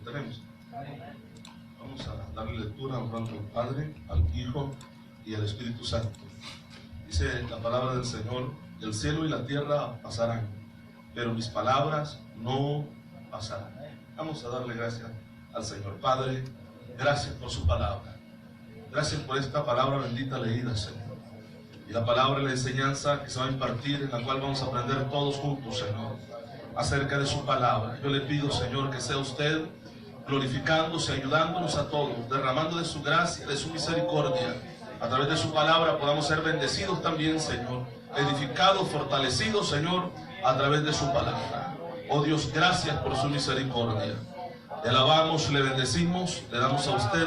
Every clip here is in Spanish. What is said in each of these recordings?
tenemos. Vamos a darle lectura honrando al Padre, al Hijo y al Espíritu Santo. Dice la palabra del Señor: el cielo y la tierra pasarán, pero mis palabras no pasarán. Vamos a darle gracias al Señor. Padre, gracias por su palabra. Gracias por esta palabra bendita leída, Señor. Y la palabra y la enseñanza que se va a impartir, en la cual vamos a aprender todos juntos, Señor, acerca de su palabra. Yo le pido, Señor, que sea usted glorificándose, ayudándonos a todos, derramando de su gracia, de su misericordia. A través de su palabra podamos ser bendecidos también, Señor, edificados, fortalecidos, Señor, a través de su palabra. Oh Dios, gracias por su misericordia. Le alabamos, le bendecimos, le damos a usted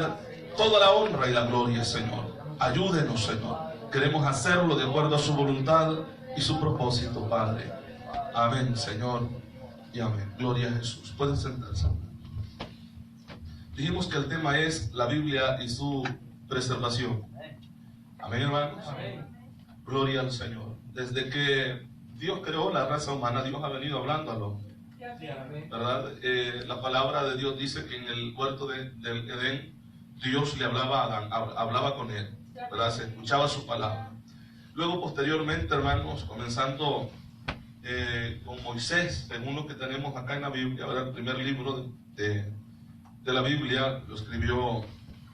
toda la honra y la gloria, Señor. Ayúdenos, Señor. Queremos hacerlo de acuerdo a su voluntad y su propósito, Padre. Amén, Señor, y amén. Gloria a Jesús. Pueden sentarse. Dijimos que el tema es la Biblia y su preservación. Amén, hermanos. Amén. Gloria al Señor. Desde que Dios creó la raza humana, Dios ha venido hablando al hombre, ¿verdad? La palabra de Dios dice que en el huerto del Edén, Dios le hablaba a Adán, hablaba con él, ¿verdad? Se escuchaba su palabra. Luego, posteriormente, hermanos, comenzando con Moisés, según lo que tenemos acá en la Biblia, ¿verdad? El primer libro de la Biblia lo escribió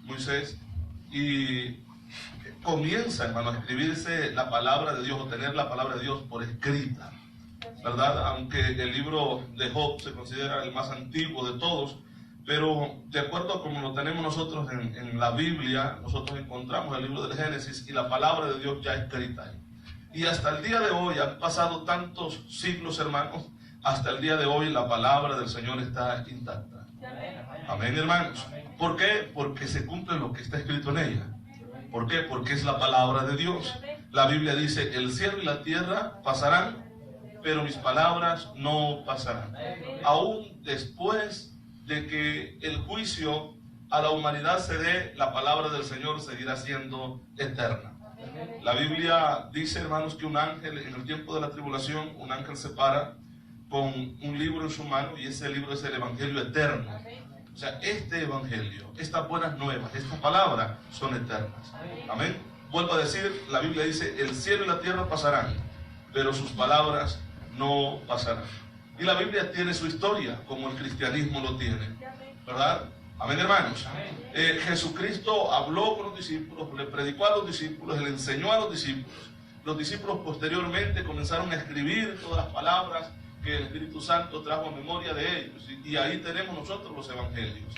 Moisés, y comienza, hermano, a escribirse la palabra de Dios, o tener la palabra de Dios por escrita, ¿verdad? Aunque el libro de Job se considera el más antiguo de todos, pero de acuerdo a como lo tenemos nosotros en la Biblia, nosotros encontramos el libro del Génesis y la palabra de Dios ya escrita ahí. Y hasta el día de hoy, han pasado tantos siglos, hermanos, hasta el día de hoy la palabra del Señor está intacta. Amén, hermanos. ¿Por qué? Porque se cumple lo que está escrito en ella. ¿Por qué? Porque es la palabra de Dios. La Biblia dice: el cielo y la tierra pasarán, pero mis palabras no pasarán. Aún después de que el juicio a la humanidad se dé, la palabra del Señor seguirá siendo eterna. La Biblia dice, hermanos, que un ángel en el tiempo de la tribulación, un ángel se para con un libro en su mano, y ese libro es el Evangelio eterno. O sea, este Evangelio, estas buenas nuevas, estas palabras son eternas. Amén. Vuelvo a decir, la Biblia dice: el cielo y la tierra pasarán, pero sus palabras no pasarán. Y la Biblia tiene su historia, como el cristianismo lo tiene, ¿verdad? Amén, hermanos. Jesucristo habló con los discípulos, le predicó a los discípulos, le enseñó a los discípulos. Los discípulos posteriormente comenzaron a escribir todas las palabras que el Espíritu Santo trajo a memoria de ellos, y ahí tenemos nosotros los evangelios.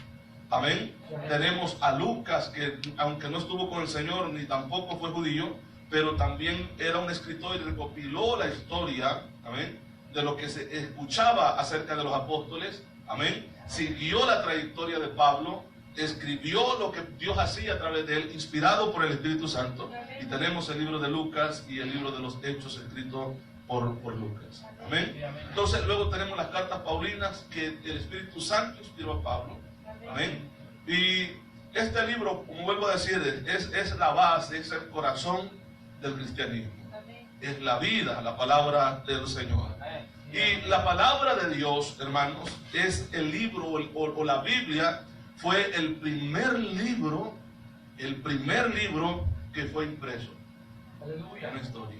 Amén. Tenemos a Lucas, que aunque no estuvo con el Señor ni tampoco fue judío, pero también era un escritor y recopiló la historia, amén, de lo que se escuchaba acerca de los apóstoles. Amén. Siguió la trayectoria de Pablo, escribió lo que Dios hacía a través de él, inspirado por el Espíritu Santo. Y tenemos el libro de Lucas y el libro de los Hechos escrito por Lucas. Amén. Entonces luego tenemos las cartas paulinas que el Espíritu Santo inspiró a Pablo. Amén. Y este libro, como vuelvo a decir, es la base, es el corazón del cristianismo. Es la vida, la palabra del Señor. Y la palabra de Dios, hermanos, es el libro o la Biblia fue el primer libro que fue impreso en la historia.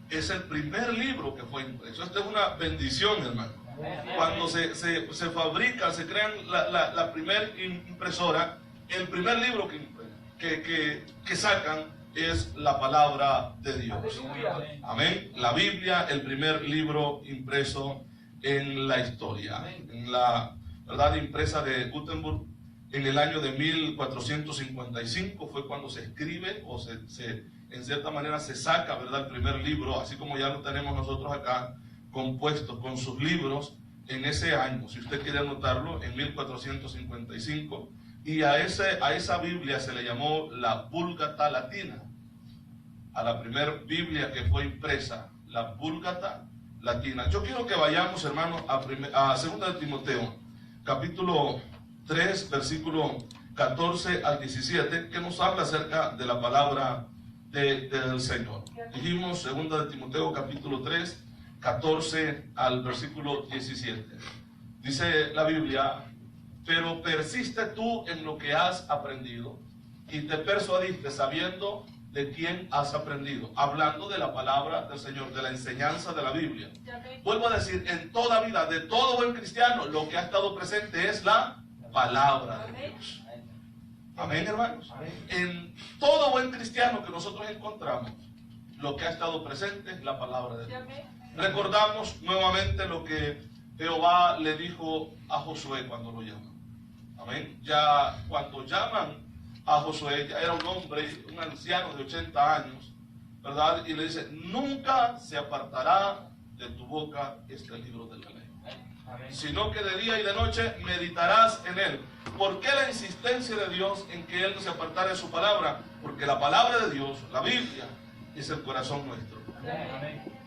Es el primer libro que fue impreso. Esto es una bendición, hermano. Cuando se fabrica, se crean la primera impresora, el primer libro que sacan es la palabra de Dios. Amén. La Biblia, el primer libro impreso en la historia. En la verdad impresa de Gutenberg, en el año de 1455 fue cuando se escribe, o en cierta manera se saca, ¿verdad?, el primer libro, así como ya lo tenemos nosotros acá, compuesto con sus libros en ese año. Si usted quiere anotarlo, en 1455. Y a esa Biblia se le llamó la Vulgata Latina. A la primera Biblia que fue impresa, la Vulgata Latina. Yo quiero que vayamos, hermanos, a 2 de Timoteo, capítulo 3, versículo 14 al 17, que nos habla acerca de la palabra del Señor. Dijimos 2 de Timoteo, capítulo 3, 14 al versículo 17. Dice la Biblia: pero persiste tú en lo que has aprendido y te persuadiste sabiendo de quién has aprendido. Hablando de la palabra del Señor, de la enseñanza de la Biblia. Vuelvo a decir, en toda vida de todo buen cristiano, lo que ha estado presente es la palabra de Dios. Amén, hermanos. En todo buen cristiano que nosotros encontramos, lo que ha estado presente es la palabra de Dios. Recordamos nuevamente lo que Jehová le dijo a Josué cuando lo llama. Amén. Ya cuando llaman a Josué, ya era un hombre, un anciano de 80 años, ¿verdad? Y le dice, nunca se apartará de tu boca este libro de la ley, sino que de día y de noche meditarás en él. ¿Por qué la insistencia de Dios en que él no se apartara de su palabra? Porque la palabra de Dios, la Biblia, es el corazón nuestro.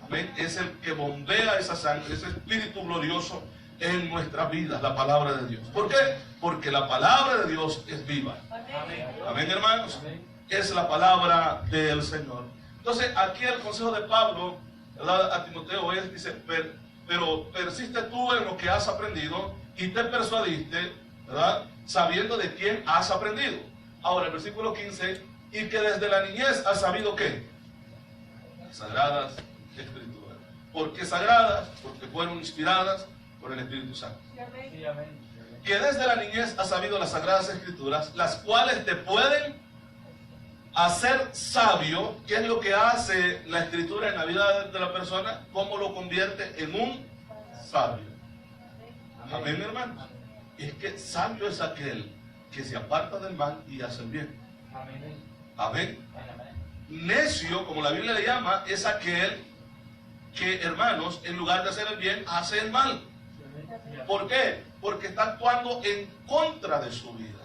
Amén. Es el que bombea esa sangre, ese espíritu glorioso en nuestras vidas, la palabra de Dios. ¿Por qué? Porque la palabra de Dios es viva. Amén, hermanos. Es la palabra del Señor. Entonces, aquí el consejo de Pablo, ¿verdad?, a Timoteo es, dice, pero persiste tú en lo que has aprendido y te persuadiste, ¿verdad?, sabiendo de quién has aprendido. Ahora, el versículo 15, y que desde la niñez has sabido ¿qué? Las sagradas escrituras. ¿Por qué sagradas? Porque fueron inspiradas por el Espíritu Santo. Que desde la niñez has sabido las sagradas escrituras, las cuales te pueden hacer sabio. ¿Qué es lo que hace la escritura en la vida de la persona? ¿Cómo lo convierte en un sabio? Amén, hermanos. Es que sabio es aquel que se aparta del mal y hace el bien. Amén. Necio, como la Biblia le llama, es aquel que, hermanos, en lugar de hacer el bien, hace el mal. ¿Por qué? Porque está actuando en contra de su vida,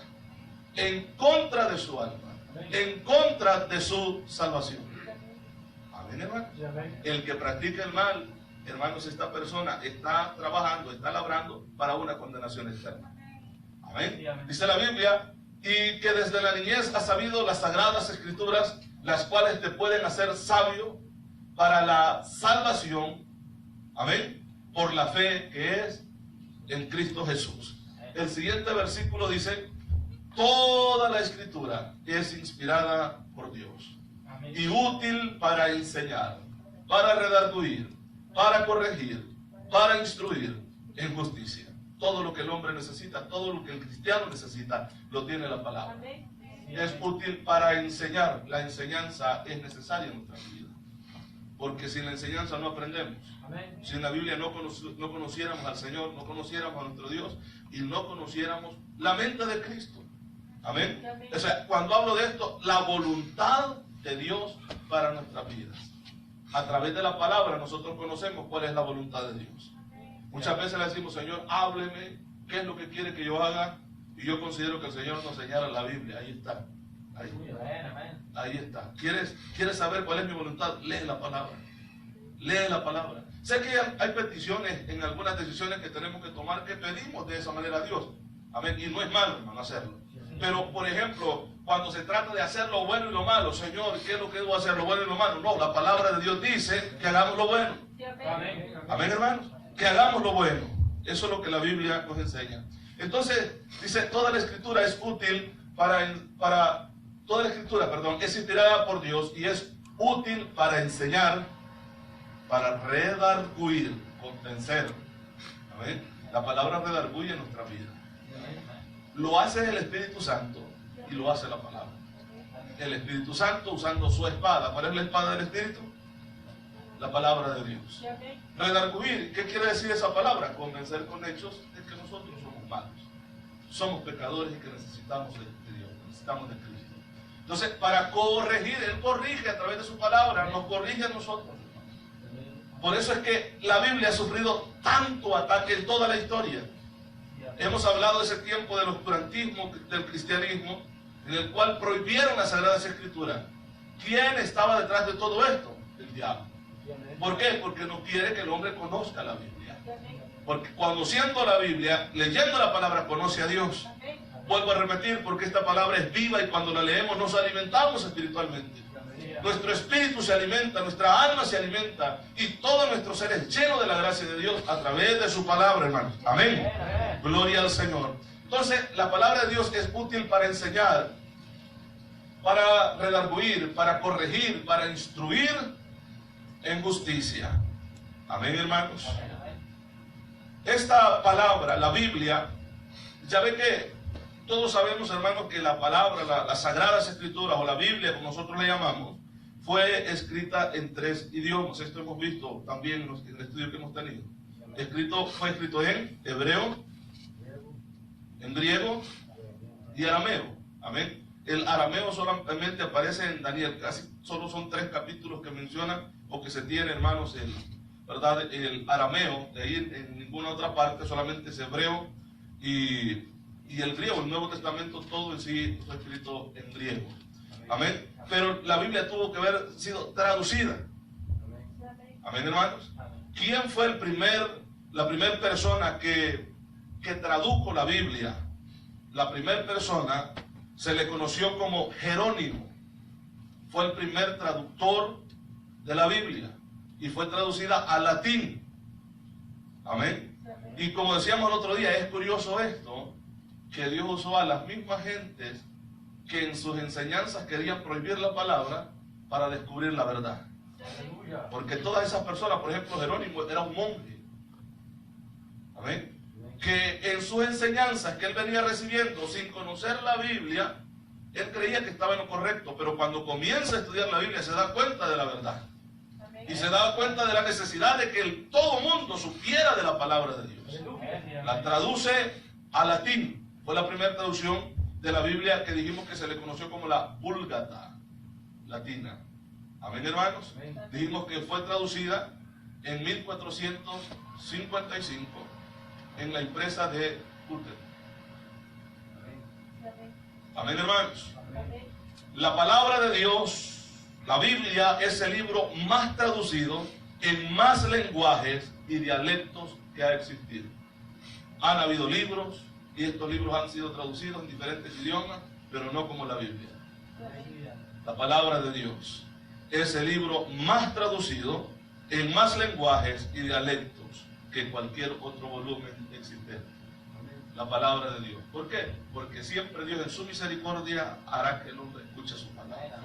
en contra de su alma, en contra de su salvación. Amén, hermano. El que practica el mal, hermanos, esta persona está trabajando, está labrando para una condenación eterna. Amén. Dice la Biblia, y que desde la niñez has sabido las sagradas escrituras, las cuales te pueden hacer sabio para la salvación. Amén. Por la fe que es en Cristo Jesús. El siguiente versículo dice, toda la escritura es inspirada por Dios y útil para enseñar, para redarguir, para corregir, para instruir en justicia. Todo lo que el hombre necesita, todo lo que el cristiano necesita, lo tiene la palabra. Es útil para enseñar. La enseñanza es necesaria en nuestra vida, porque sin la enseñanza no aprendemos. Si en la Biblia no conociéramos al Señor, no conociéramos a nuestro Dios y no conociéramos la mente de Cristo. Amén. O sea, cuando hablo de esto, la voluntad de Dios para nuestras vidas. A través de la palabra nosotros conocemos cuál es la voluntad de Dios. Muchas veces le decimos, Señor, hábleme, ¿qué es lo que quiere que yo haga? Y yo considero que el Señor nos señala la Biblia. Ahí está. Ahí está. ¿Quieres saber cuál es mi voluntad? Lee la palabra. Lee la palabra. Sé que hay peticiones en algunas decisiones que tenemos que tomar que pedimos de esa manera a Dios. Amén. Y no es malo, hermano, hacerlo. Pero, por ejemplo, cuando se trata de hacer lo bueno y lo malo, Señor, ¿qué es lo que debo hacer? ¿Lo bueno y lo malo? No, la palabra de Dios dice que hagamos lo bueno. Amén. Amén, hermanos. Que hagamos lo bueno. Eso es lo que la Biblia nos enseña. Entonces, dice, toda la escritura es útil toda la escritura, es inspirada por Dios y es útil para enseñar, para redarguir, convencer. ¿Amén? La palabra redarguye en nuestra vida. Lo hace el Espíritu Santo y lo hace la palabra. El Espíritu Santo usando su espada. ¿Cuál es la espada del Espíritu? La palabra de Dios. Redarguir, ¿qué quiere decir esa palabra? Convencer con hechos de que nosotros somos malos. Somos pecadores y que necesitamos de Dios, necesitamos de Cristo. Entonces, para corregir, Él corrige a través de su palabra, nos corrige a nosotros. Por eso es que la Biblia ha sufrido tanto ataque en toda la historia. Hemos hablado de ese tiempo del oscurantismo, del cristianismo, en el cual prohibieron las Sagradas Escrituras. ¿Quién estaba detrás de todo esto? El diablo. ¿Por qué? Porque no quiere que el hombre conozca la Biblia. Porque conociendo la Biblia, leyendo la palabra, conoce a Dios. Vuelvo a repetir, porque esta palabra es viva y cuando la leemos nos alimentamos espiritualmente. Nuestro espíritu se alimenta, nuestra alma se alimenta y todo nuestro ser es lleno de la gracia de Dios a través de su palabra, hermanos. Amén. Gloria al Señor. Entonces, la palabra de Dios es útil para enseñar, para redarguir, para corregir, para instruir en justicia. Amén, hermanos. Esta palabra, la Biblia, ya ve que todos sabemos, hermanos, que la palabra, las Sagradas Escrituras o la Biblia, como nosotros le llamamos, fue escrita en 3 idiomas. Esto hemos visto también en el estudio que hemos tenido. Fue escrito en hebreo, en griego y arameo. Amén. El arameo solamente aparece en Daniel. Casi solo son 3 capítulos que mencionan o que se tiene, hermanos, ¿verdad? El arameo. De ahí en ninguna otra parte, solamente es hebreo y el griego. El Nuevo Testamento todo en sí fue escrito en griego. Amén. Pero la Biblia tuvo que haber sido traducida. Amén, hermanos. ¿Quién fue la primera persona que tradujo la Biblia? La primera persona se le conoció como Jerónimo. Fue el primer traductor de la Biblia y fue traducida al latín. Amén. Y como decíamos el otro día, es curioso esto, que Dios usó a las mismas gentes que en sus enseñanzas querían prohibir la palabra para descubrir la verdad. Porque todas esas personas, por ejemplo, Jerónimo era un monje. Amén. Que en sus enseñanzas que él venía recibiendo sin conocer la Biblia, él creía que estaba en lo correcto, pero cuando comienza a estudiar la Biblia se da cuenta de la verdad. Y se da cuenta de la necesidad de que todo mundo supiera de la palabra de Dios. La traduce al latín. Fue la primera traducción de la Biblia que dijimos que se le conoció como la Vulgata latina. Amén, hermanos. Dijimos que fue traducida en 1455 en la impresa de Lutero. Amén, hermanos. La palabra de Dios, la Biblia, es el libro más traducido en más lenguajes y dialectos que ha existido. Han habido libros y estos libros han sido traducidos en diferentes idiomas, pero no como la Biblia. La palabra de Dios es el libro más traducido en más lenguajes y dialectos que cualquier otro volumen existente. La palabra de Dios. ¿Por qué? Porque siempre Dios en su misericordia hará que el hombre escuche su palabra.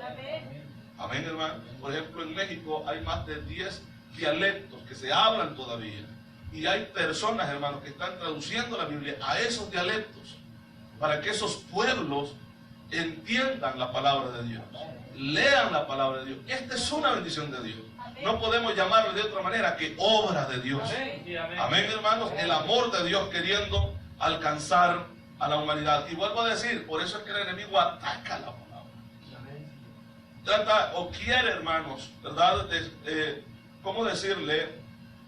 Amén, hermano. Por ejemplo, en México hay más de 10 dialectos que se hablan todavía. Y hay personas, hermanos, que están traduciendo la Biblia a esos dialectos para que esos pueblos entiendan la palabra de Dios, lean la palabra de Dios. Esta es una bendición de Dios. No podemos llamarlo de otra manera que obra de Dios. Amén, hermanos. El amor de Dios queriendo alcanzar a la humanidad. Y vuelvo a decir, por eso es que el enemigo ataca la palabra. Trata o quiere, hermanos, ¿verdad? ¿Cómo decirle?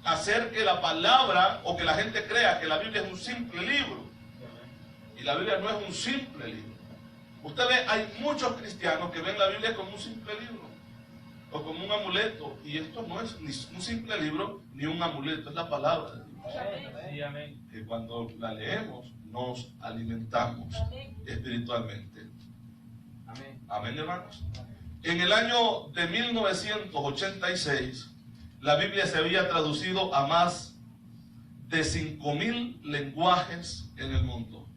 Hacer que la palabra o que la gente crea que la Biblia es un simple libro. Y la Biblia no es un simple libro. Usted ve, hay muchos cristianos que ven la Biblia como un simple libro o como un amuleto. Y esto no es ni un simple libro ni un amuleto, es la palabra de Dios. Que cuando la leemos nos alimentamos espiritualmente. Amén, hermanos. En el año de 1986 la Biblia se había traducido a más de 5,000 lenguajes en el mundo.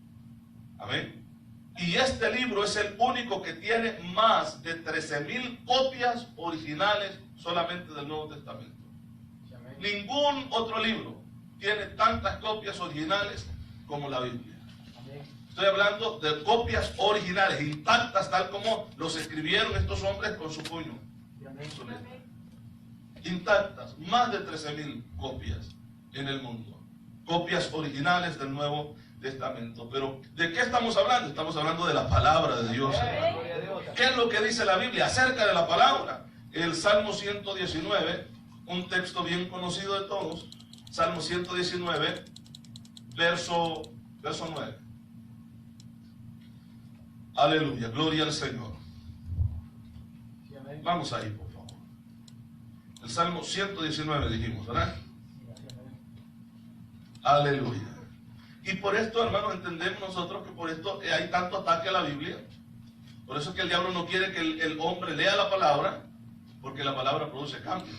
Amén. Y este libro es el único que tiene más de 13,000 copias originales solamente del Nuevo Testamento. Ningún otro libro tiene tantas copias originales como la Biblia. Estoy hablando de copias originales, intactas, tal como los escribieron estos hombres con su puño. Intactas, más de 13,000 copias en el mundo. Copias originales del Nuevo Testamento. Pero, ¿de qué estamos hablando? Estamos hablando de la palabra de Dios. ¿Qué es lo que dice la Biblia acerca de la palabra? El Salmo 119, un texto bien conocido de todos. Salmo 119, verso 9. Aleluya, gloria al Señor. Vamos ahí, por favor. El Salmo 119 dijimos, ¿verdad? Aleluya. Y por esto, hermanos, entendemos nosotros que por esto hay tanto ataque a la Biblia. Por eso es que el diablo no quiere que el hombre lea la palabra, porque la palabra produce cambio.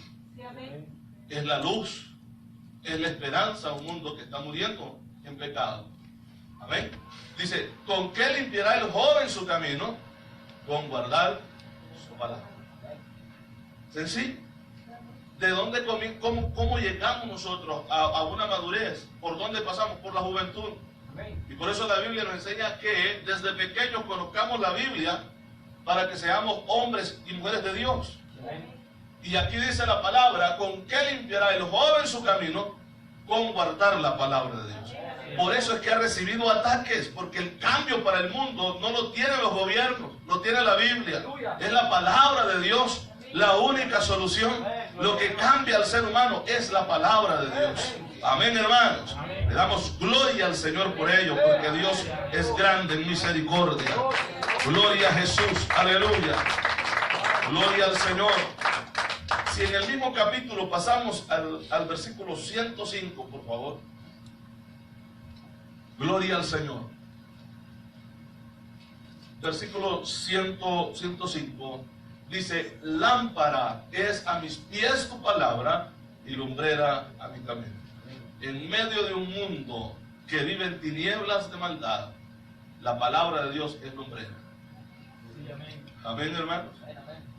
Es la luz, es la esperanza a un mundo que está muriendo en pecado. Amén. Dice, ¿con qué limpiará el joven su camino? Con guardar su palabra. Sencillo. ¿De dónde, cómo llegamos nosotros a una madurez? ¿Por dónde pasamos? Por la juventud. Y por eso la Biblia nos enseña que desde pequeños conozcamos la Biblia para que seamos hombres y mujeres de Dios. Y aquí dice la palabra, ¿con qué limpiará el joven su camino? Con guardar la palabra de Dios. Por eso es que ha recibido ataques, porque el cambio para el mundo no lo tienen los gobiernos, lo tiene la Biblia. Es la palabra de Dios la única solución. Lo que cambia al ser humano es la palabra de Dios. Amén, hermanos. Le damos gloria al Señor por ello, porque Dios es grande en misericordia. Gloria a Jesús, aleluya. Gloria al Señor. Si en el mismo capítulo pasamos al versículo 105, por favor. Gloria al Señor. Versículo 105 dice, lámpara es a mis pies tu palabra y lumbrera a mi camino. En medio de un mundo que vive en tinieblas de maldad, la palabra de Dios es lumbrera. Amén, hermanos.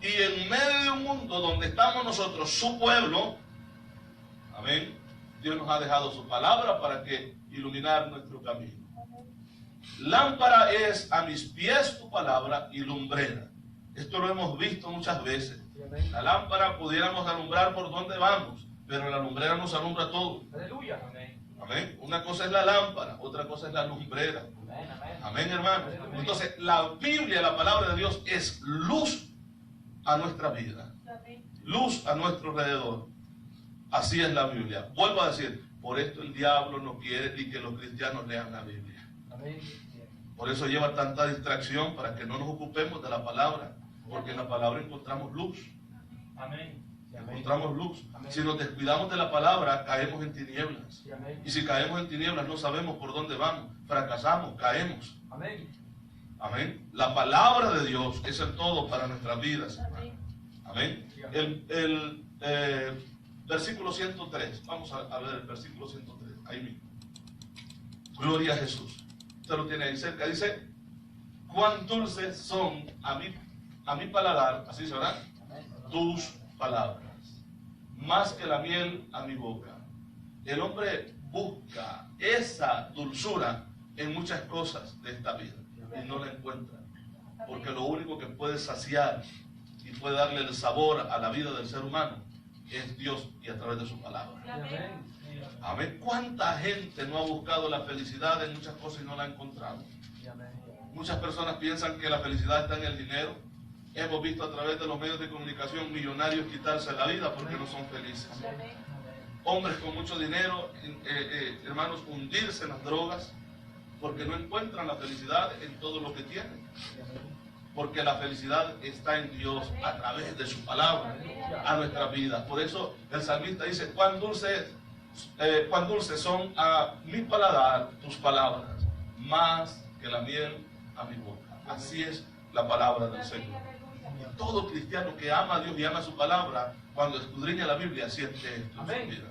Y en medio de un mundo donde estamos nosotros, su pueblo, amén, Dios nos ha dejado su palabra para que iluminar nuestro camino. Lámpara es a mis pies tu palabra y lumbrera. Esto lo hemos visto muchas veces. La lámpara pudiéramos alumbrar por donde vamos, pero la lumbrera nos alumbra todo. Aleluya. Amén. Una cosa es la lámpara, otra cosa es la lumbrera. Amén, hermanos. Entonces, la Biblia, la palabra de Dios, es luz a nuestra vida, luz a nuestro alrededor. Así es la Biblia. Vuelvo a decir, por esto el diablo no quiere ni que los cristianos lean la Biblia. Por eso lleva tanta distracción, para que no nos ocupemos de la palabra, porque en la palabra encontramos luz. Encontramos luz. Si nos descuidamos de la palabra, caemos en tinieblas. Y si caemos en tinieblas, no sabemos por dónde vamos. Fracasamos, caemos. Amén. La palabra de Dios es el todo para nuestras vidas. Amén. El versículo 103. Vamos a ver el versículo 103. Ahí mismo. Gloria a Jesús. Usted lo tiene ahí cerca. Dice, cuán dulces son a mi paladar, así se verá, tus palabras, más que la miel a mi boca. El hombre busca esa dulzura en muchas cosas de esta vida y no la encuentra, porque lo único que puede saciar y puede darle el sabor a la vida del ser humano es Dios, y a través de su palabra. Amén. ¿Cuánta gente no ha buscado la felicidad en muchas cosas y no la ha encontrado? Muchas personas piensan que la felicidad está en el dinero. Hemos visto a través de los medios de comunicación millonarios quitarse la vida porque no son felices. Hombres con mucho dinero, hermanos, hundirse en las drogas porque no encuentran la felicidad en todo lo que tienen. Porque la felicidad está en Dios a través de su palabra a nuestra vida. Por eso el salmista dice, cuán dulces son a mi paladar tus palabras, más que la miel a mi boca. Así es la palabra del Señor. Y todo cristiano que ama a Dios y ama su palabra, cuando escudriña la Biblia, siente esto en su vida.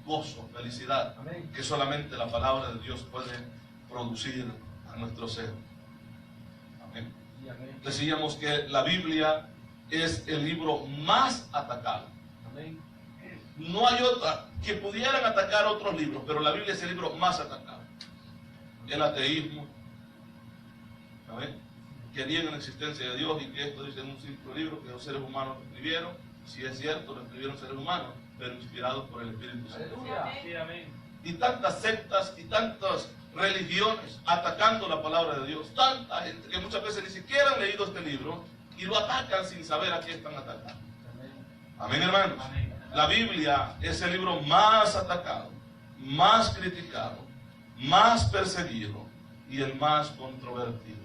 Gozo, felicidad, que solamente la palabra de Dios puede producir a nuestro ser. Amén. Decíamos que la Biblia es el libro más atacado. No hay otra que pudieran atacar otros libros, pero la Biblia es el libro más atacado. El ateísmo, ¿saben? Que niegan la existencia de Dios y que esto dice en un simple libro que los seres humanos lo escribieron. Si es cierto, lo escribieron seres humanos, pero inspirados por el Espíritu Santo. Y tantas sectas y tantas religiones atacando la palabra de Dios. Tanta gente que muchas veces ni siquiera han leído este libro y lo atacan sin saber a qué están atacando. Amén, hermanos. La Biblia es el libro más atacado, más criticado, más perseguido y el más controvertido.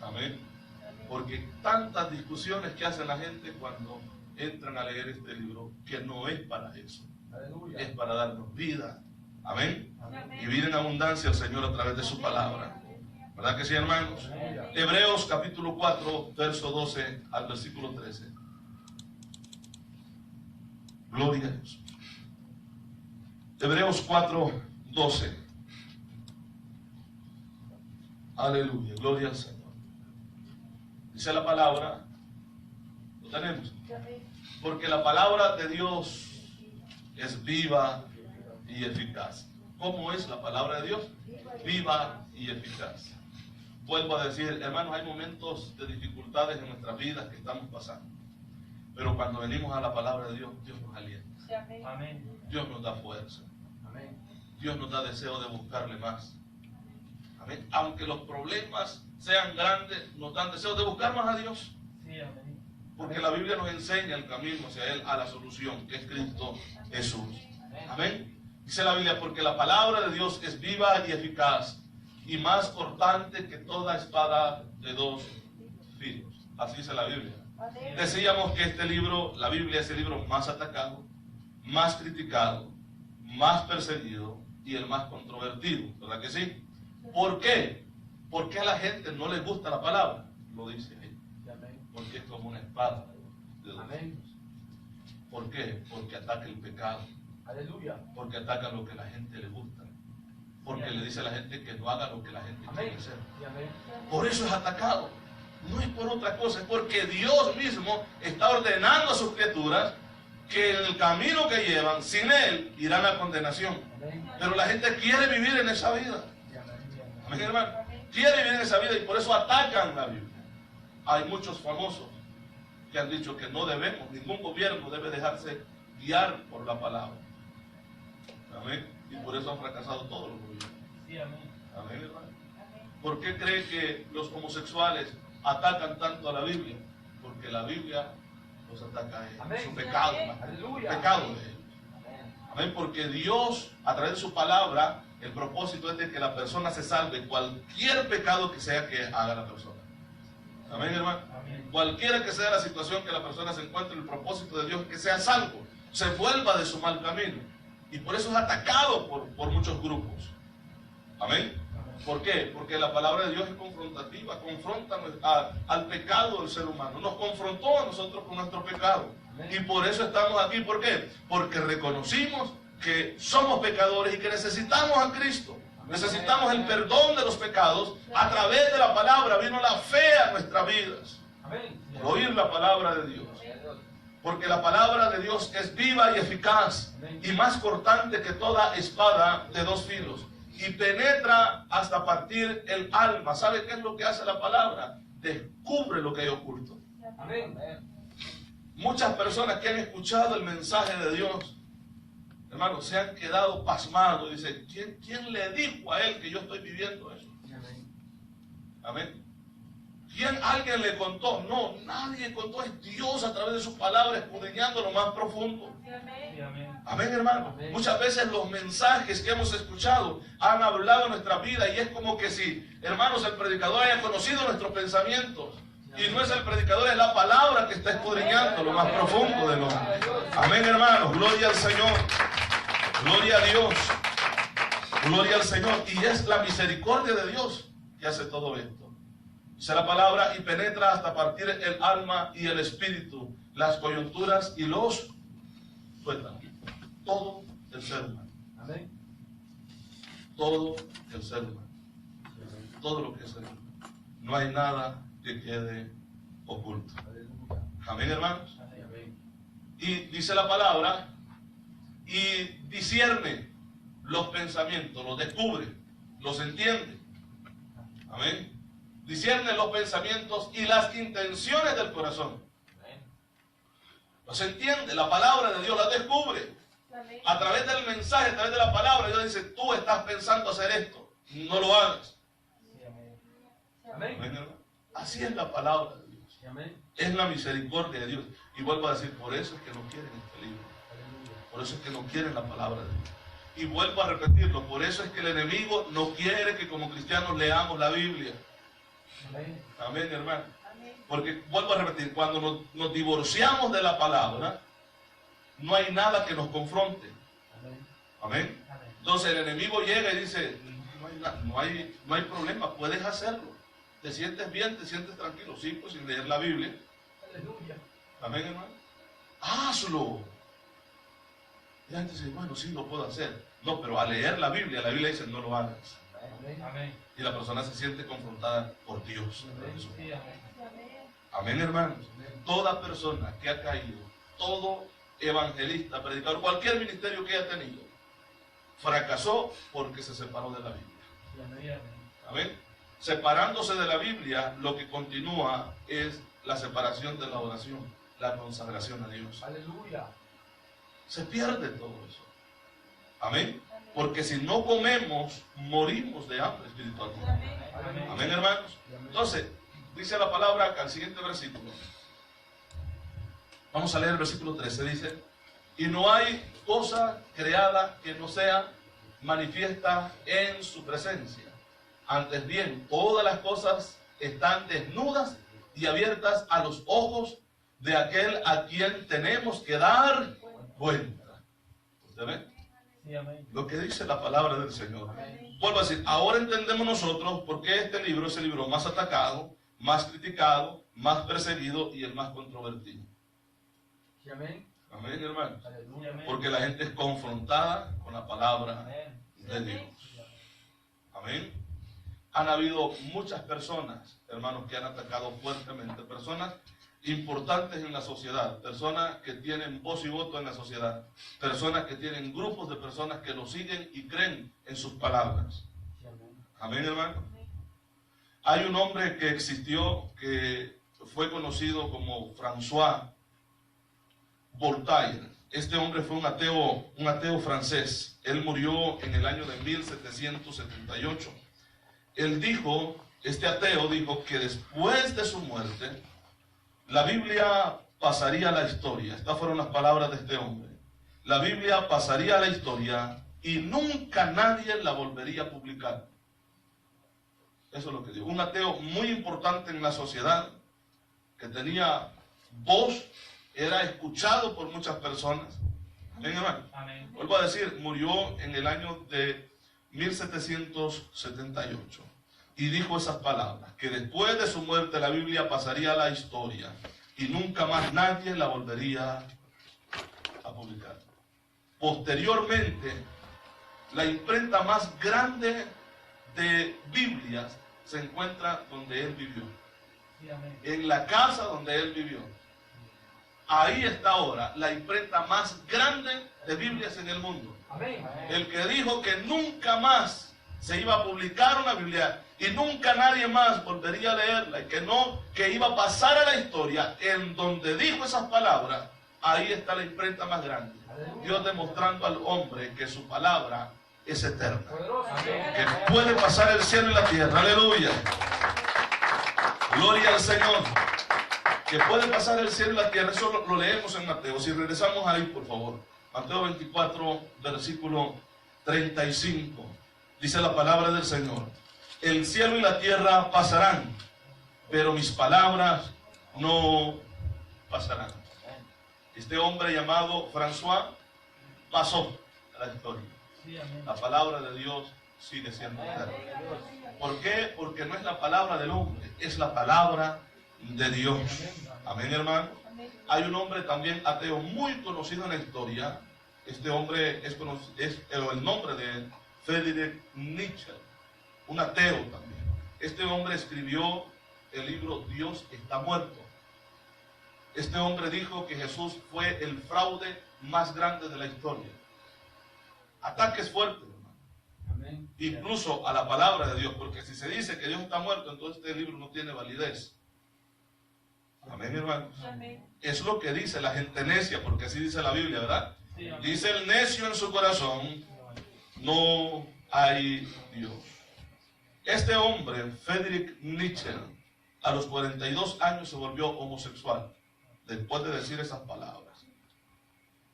Amén. Porque tantas discusiones que hace la gente cuando entran a leer este libro, que no es para eso. Es para darnos vida. Amén. Y vida en abundancia al Señor a través de su palabra. ¿Verdad que sí, hermanos? Hebreos capítulo 4, verso 12 al versículo 13. Gloria a Dios. Hebreos 4, 12. Aleluya, gloria al Señor. Dice la palabra, ¿lo tenemos? Porque la palabra de Dios es viva y eficaz. ¿Cómo es la palabra de Dios? Viva y eficaz. Vuelvo a decir, hermanos, hay momentos de dificultades en nuestras vidas que estamos pasando. Pero cuando venimos a la palabra de Dios, Dios nos alienta. Amén. Dios nos da fuerza. Amén. Dios nos da deseo de buscarle más. Amén. Aunque los problemas sean grandes, nos dan deseo de buscar más a Dios. Sí, amén. Porque la Biblia nos enseña el camino hacia Él, a la solución, que es Cristo Jesús. Amén. Dice la Biblia, porque la palabra de Dios es viva y eficaz y más cortante que toda espada de dos filos. Así dice la Biblia. Decíamos que este libro, la Biblia, es el libro más atacado, más criticado, más perseguido y el más controvertido. ¿Verdad que sí? ¿Por qué? ¿Por qué a la gente no le gusta la palabra? Lo dice ahí. Porque es como una espada de dos filos. ¿Por qué? Porque ataca el pecado. Aleluya. Porque ataca lo que a la gente le gusta. Porque le dice a la gente que no haga lo que la gente quiere hacer. Por eso es atacado. No es por otra cosa, es porque Dios mismo está ordenando a sus criaturas que en el camino que llevan, sin Él, irán a condenación. Pero la gente quiere vivir en esa vida. Amén, hermano. Quiere vivir en esa vida y por eso atacan la Biblia. Hay muchos famosos que han dicho que no debemos, ningún gobierno debe dejarse guiar por la palabra. Amén. Y por eso han fracasado todos los gobiernos. Sí, amén. Amén, hermano. ¿Por qué cree que los homosexuales atacan tanto a la Biblia? Porque la Biblia los ataca a ellos. Amén. Su pecado. Aleluya. El pecado de ellos. Amén. Porque Dios, a través de su palabra, el propósito es de que la persona se salve cualquier pecado que sea que haga la persona. Amén, hermano. Amén. Cualquiera que sea la situación que la persona se encuentre, el propósito de Dios es que sea salvo, se vuelva de su mal camino. Y por eso es atacado por muchos grupos. Amén. ¿Por qué? Porque la palabra de Dios es confrontativa, confronta al pecado del ser humano. Nos confrontó a nosotros con nuestro pecado. Y por eso estamos aquí. ¿Por qué? Porque reconocimos que somos pecadores y que necesitamos a Cristo. Necesitamos el perdón de los pecados. A través de la palabra vino la fe a nuestras vidas. Por oír la palabra de Dios. Porque la palabra de Dios es viva y eficaz y más cortante que toda espada de dos filos. Y penetra hasta partir el alma. ¿Sabe qué es lo que hace la palabra? Descubre lo que hay oculto. Amén. Muchas personas que han escuchado el mensaje de Dios, hermanos, se han quedado pasmados. Dicen, ¿quién le dijo a él que yo estoy viviendo eso? Amén. ¿Alguien le contó? No, nadie contó. Es Dios a través de sus palabras escudriñando lo más profundo. Amén, hermano. Amén. Muchas veces los mensajes que hemos escuchado han hablado en nuestra vida y es como que si, hermanos, el predicador haya conocido nuestros pensamientos. Y no es el predicador, es la palabra que está escudriñando lo más profundo del hombre. Amén, hermanos. Gloria al Señor. Gloria a Dios. Gloria al Señor. Y es la misericordia de Dios que hace todo esto. Dice la palabra, y penetra hasta partir el alma y el espíritu, las coyunturas y los tuétanos. Todo el ser humano. Amén. Todo el ser humano. Todo lo que es el humano. No hay nada que quede oculto. Amén, hermanos. Y dice la palabra, y discierne los pensamientos, los descubre, los entiende. Amén. Discierne los pensamientos y las intenciones del corazón. Los entiende, la palabra de Dios la descubre. A través del mensaje, a través de la palabra, Dios dice, tú estás pensando hacer esto, no lo hagas. Amén. Así es la palabra de Dios. Amén. Es la misericordia de Dios. Y vuelvo a decir, por eso es que no quieren este libro. Por eso es que no quieren la palabra de Dios. Y vuelvo a repetirlo, por eso es que el enemigo no quiere que como cristianos leamos la Biblia. Amén. Amén, hermano. Porque vuelvo a repetir, cuando nos divorciamos de la palabra, no hay nada que nos confronte. Amén. Entonces el enemigo llega y dice, no hay problema, puedes hacerlo. Te sientes bien, te sientes tranquilo. Sí, pues sin leer la Biblia. Aleluya. Amén, hermano. Hazlo. Y la gente dice, bueno, sí, lo puedo hacer. No, pero al leer la Biblia dice, no lo hagas. Amén. Y la persona se siente confrontada por Dios. Sí, amén. Amén, hermanos. Toda persona que ha caído, todo evangelista, predicador, cualquier ministerio que haya tenido, fracasó porque se separó de la Biblia. Amén. Separándose de la Biblia, lo que continúa es la separación de la oración, la consagración a Dios. Aleluya. Se pierde todo eso. Amén. Porque si no comemos, morimos de hambre espiritualmente. Amén. Amén, hermanos. Entonces, dice la palabra acá, el siguiente versículo. Vamos a leer el versículo 13. Dice: y no hay cosa creada que no sea manifiesta en su presencia. Antes bien, todas las cosas están desnudas y abiertas a los ojos de aquel a quien tenemos que dar cuenta. ¿Usted ve? Sí, amén. Lo que dice la palabra del Señor. Vuelvo a decir, ahora entendemos nosotros por qué este libro es el libro más atacado, más criticado, más perseguido y el más controvertido. Sí, amén. Amén, hermano. Aleluya. Amén. Porque la gente es confrontada con la palabra Amén. de Dios. Amén. Han habido muchas personas, hermanos, que han atacado fuertemente, personas importantes en la sociedad, personas que tienen voz y voto en la sociedad, personas que tienen grupos de personas que lo siguen y creen en sus palabras. Sí, amén. Amén, hermano. Hay un hombre que existió que fue conocido como François Voltaire. Este hombre fue un ateo francés. Él murió en el año de 1778. Él dijo, este ateo dijo que después de su muerte, la Biblia pasaría a la historia. Estas fueron las palabras de este hombre. La Biblia pasaría a la historia y nunca nadie la volvería a publicar. Eso es lo que dijo. Un ateo muy importante en la sociedad, que tenía voz, era escuchado por muchas personas. Amén, hermano. Amén. Vuelvo a decir, murió en el año de 1778 y dijo esas palabras, que después de su muerte la Biblia pasaría a la historia y nunca más nadie la volvería a publicar. Posteriormente, la imprenta más grande de Biblias se encuentra donde él vivió, Sí, amén. en la casa donde él vivió. Ahí está ahora la imprenta más grande de Biblias en el mundo. Amén. El que dijo que nunca más se iba a publicar una Biblia y nunca nadie más volvería a leerla y que iba a pasar a la historia, en donde dijo esas palabras, ahí está la imprenta más grande. Dios demostrando al hombre que su palabra es eterna, Poderoso. Amén. que puede pasar el cielo y la tierra. Aleluya. Gloria al Señor. Que puede pasar el cielo y la tierra. Eso lo leemos en Mateo. Si regresamos ahí, por favor. Mateo 24, versículo 35. Dice la palabra del Señor: el cielo y la tierra pasarán, pero mis palabras no pasarán. Este hombre llamado François pasó a la historia. Sí, amén. La palabra de Dios sigue siendo eterna. ¿Por qué? Porque no es la palabra del hombre, es la palabra de Dios. Amén, hermano. Hay un hombre también ateo muy conocido en la historia. Este hombre es el nombre de él, Friedrich Nietzsche, un ateo también. Este hombre escribió el libro Dios está muerto. Este hombre dijo que Jesús fue el fraude más grande de la historia. Ataques fuertes, hermano. Amén. Incluso a la palabra de Dios, porque si se dice que Dios está muerto, entonces este libro no tiene validez. Amén, hermanos. Es lo que dice la gente necia, porque así dice la Biblia, ¿verdad? Sí, amén. Dice el necio en su corazón, no hay Dios. Este hombre, Friedrich Nietzsche, a los 42 años se volvió homosexual, después de decir esas palabras.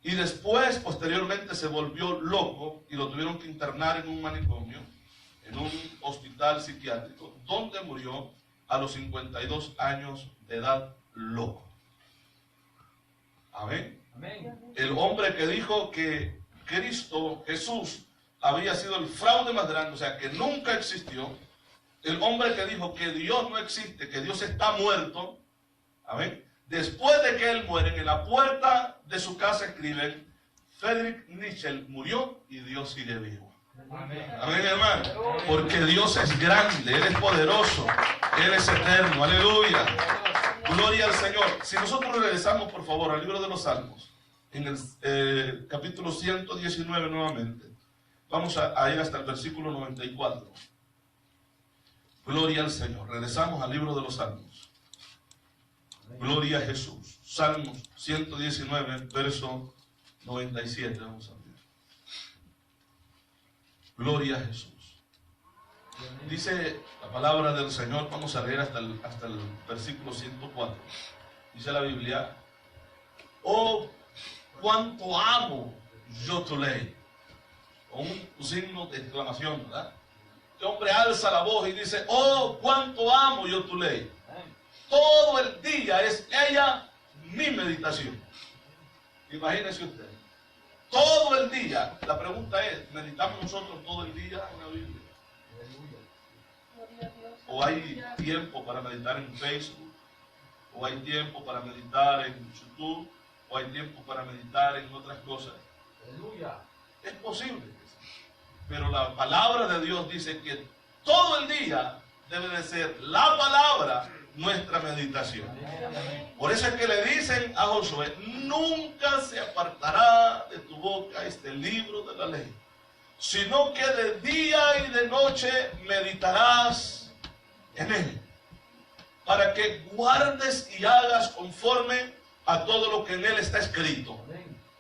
Y después, posteriormente, se volvió loco y lo tuvieron que internar en un manicomio, en un hospital psiquiátrico, donde murió a los 52 años de edad, loco. Amén. Amén. El hombre que dijo que Cristo, Jesús, había sido el fraude más grande, o sea, que nunca existió. El hombre que dijo que Dios no existe, que Dios está muerto. Amén. Después de que él muere, en la puerta de su casa escriben: Friedrich Nietzsche murió y Dios sigue vivo. Amén. Amén, hermano. Porque Dios es grande, Él es poderoso, Él es eterno. Aleluya. Gloria al Señor. Si nosotros regresamos, por favor, al libro de los Salmos, en el capítulo 119 nuevamente, vamos a ir hasta el versículo 94. Gloria al Señor. Regresamos al libro de los Salmos. Gloria a Jesús. Salmos 119, verso 97. Vamos a ver. Gloria a Jesús. Dice la palabra del Señor, vamos a leer hasta el versículo 104. Dice la Biblia: oh, cuánto amo yo tu ley. Con un signo de exclamación, ¿verdad? Este hombre alza la voz y dice: oh, cuánto amo yo tu ley. Todo el día es ella mi meditación. Imagínese usted. Todo el día. La pregunta es: ¿meditamos nosotros todo el día en la Biblia? ¿O hay tiempo para meditar en Facebook? ¿O hay tiempo para meditar en YouTube? ¿O hay tiempo para meditar en otras cosas? Aleluya. Es posible. Pero la palabra de Dios dice que todo el día debe de ser la palabra nuestra meditación. Por eso es que le dicen a Josué: nunca se apartará de tu boca este libro de la ley, sino que de día y de noche meditarás en él, para que guardes y hagas conforme a todo lo que en él está escrito.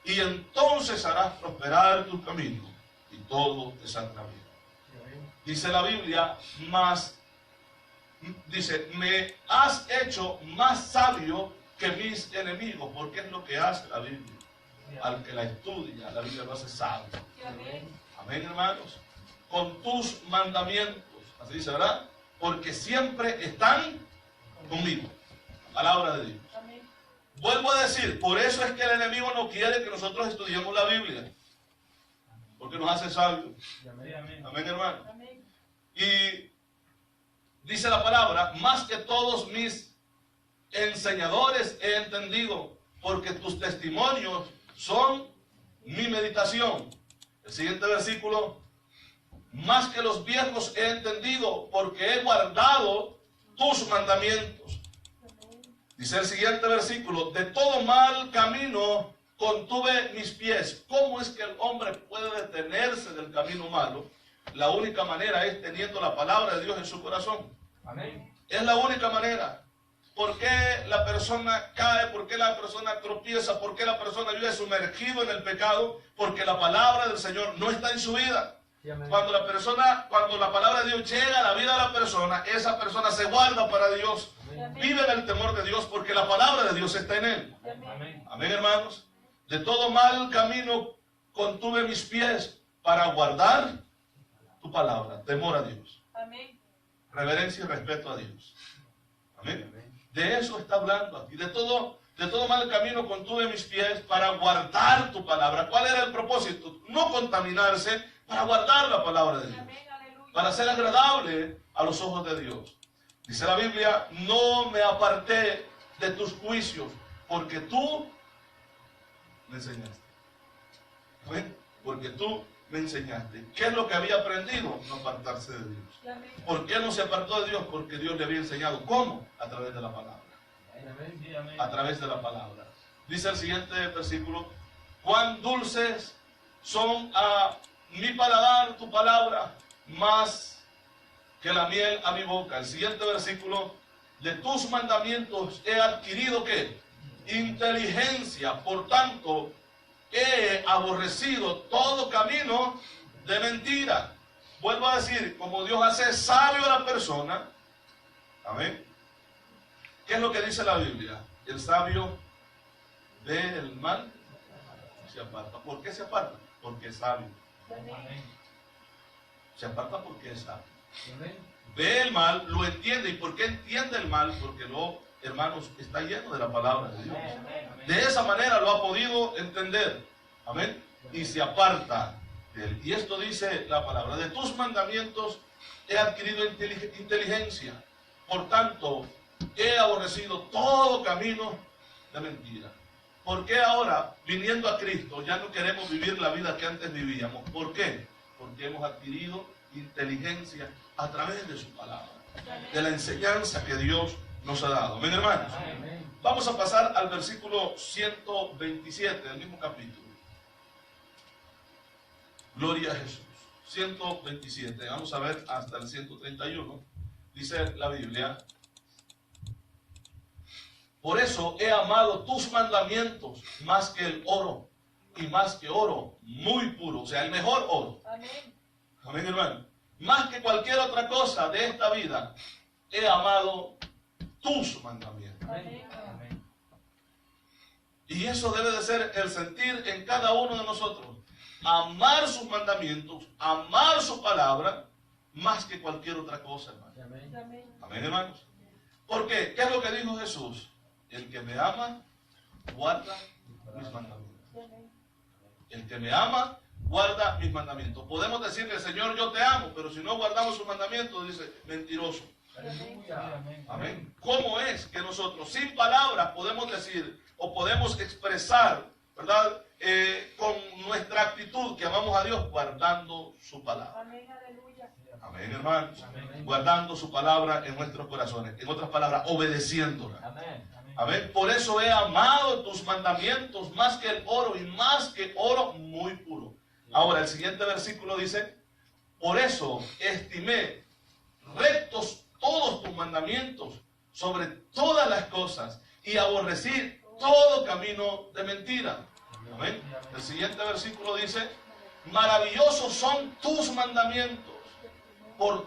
Y entonces harás prosperar tu camino y todo te saldrá bien. Dice la Biblia: dice, me has hecho más sabio que mis enemigos, porque es lo que hace la Biblia. Al que la estudia, la Biblia lo hace sabio. Amén, hermanos. Con tus mandamientos, así dice, ¿verdad? Porque siempre están conmigo. Palabra de Dios. Amén. Vuelvo a decir, por eso es que el enemigo no quiere que nosotros estudiemos la Biblia, porque nos hace sabios. Amén, amén, hermano. Amén. Y dice la palabra: más que todos mis enseñadores he entendido, porque tus testimonios son mi meditación. El siguiente versículo: más que los viejos he entendido, porque he guardado tus mandamientos. Dice el siguiente versículo: de todo mal camino contuve mis pies. ¿Cómo es que el hombre puede detenerse del camino malo? La única manera es teniendo la palabra de Dios en su corazón. Amén. Es la única manera. ¿Por qué la persona cae? ¿Por qué la persona tropieza? ¿Por qué la persona vive sumergido en el pecado? Porque la palabra del Señor no está en su vida. Cuando la palabra de Dios llega a la vida de la persona, esa persona se guarda para Dios. Amén. Vive en el temor de Dios porque la palabra de Dios está en él. Amén. Amén, hermanos. De todo mal camino contuve mis pies para guardar tu palabra. Temor a Dios. Amén. Reverencia y respeto a Dios. Amén. De eso está hablando aquí. De todo mal camino contuve mis pies para guardar tu palabra. ¿Cuál era el propósito? No contaminarse, para guardar la palabra de Dios. Para ser agradable a los ojos de Dios. Dice la Biblia: no me aparté de tus juicios, porque tú me enseñaste. ¿Ven? Porque tú me enseñaste. ¿Qué es lo que había aprendido? No apartarse de Dios. ¿Por qué no se apartó de Dios? Porque Dios le había enseñado. ¿Cómo? A través de la palabra. A través de la palabra. Dice el siguiente versículo: cuán dulces son a mi paladar tu palabra, más que la miel a mi boca. El siguiente versículo: de tus mandamientos he adquirido ¿qué? Inteligencia. Por tanto, he aborrecido todo camino de mentira. Vuelvo a decir, como Dios hace sabio a la persona. Amén. ¿Qué es lo que dice la Biblia? El sabio ve el mal y se aparta. ¿Por qué se aparta? Porque es sabio. Se aparta porque es sabio. Ve el mal, lo entiende. ¿Y por qué entiende el mal? Porque hermanos, está lleno de la palabra de Dios. De esa manera lo ha podido entender. Amén. Y se aparta de él. Y esto dice la palabra: de tus mandamientos he adquirido inteligencia. Por tanto, he aborrecido todo camino de mentira. ¿Por qué ahora, viniendo a Cristo, ya no queremos vivir la vida que antes vivíamos? ¿Por qué? Porque hemos adquirido inteligencia a través de su palabra, de la enseñanza que Dios nos ha dado. Amén, hermanos. Amén. Vamos a pasar al versículo 127 del mismo capítulo. Gloria a Jesús. 127. Vamos a ver hasta el 131. Dice la Biblia: por eso he amado tus mandamientos más que el oro, y más que oro muy puro, o sea, el mejor oro. Amén. Amén, hermano. Más que cualquier otra cosa de esta vida, he amado tus mandamientos. Amén. Amén. Y eso debe de ser el sentir en cada uno de nosotros. Amar sus mandamientos, amar su palabra, más que cualquier otra cosa, hermano. Amén. Amén. Amén, hermanos. ¿Por qué? ¿Qué es lo que dijo Jesús? El que me ama, guarda mis mandamientos. Amén. El que me ama, guarda mis mandamientos. Podemos decirle, Señor, yo te amo, pero si no guardamos sus mandamientos, dice, mentiroso. Aleluya. Amén. Amén. ¿Cómo es que nosotros, sin palabras, podemos decir o podemos expresar, ¿verdad? Con nuestra actitud que amamos a Dios, guardando su palabra. Amén. Aleluya. Amén, hermanos. Amén. Guardando su palabra en nuestros corazones. En otras palabras, obedeciéndola. Amén. Amén. Por eso he amado tus mandamientos más que el oro, y más que oro muy puro. Ahora el siguiente versículo dice: por eso estimé rectos todos tus mandamientos sobre todas las cosas, y aborrecí todo camino de mentira. Amén. El siguiente versículo dice: maravillosos son tus mandamientos, por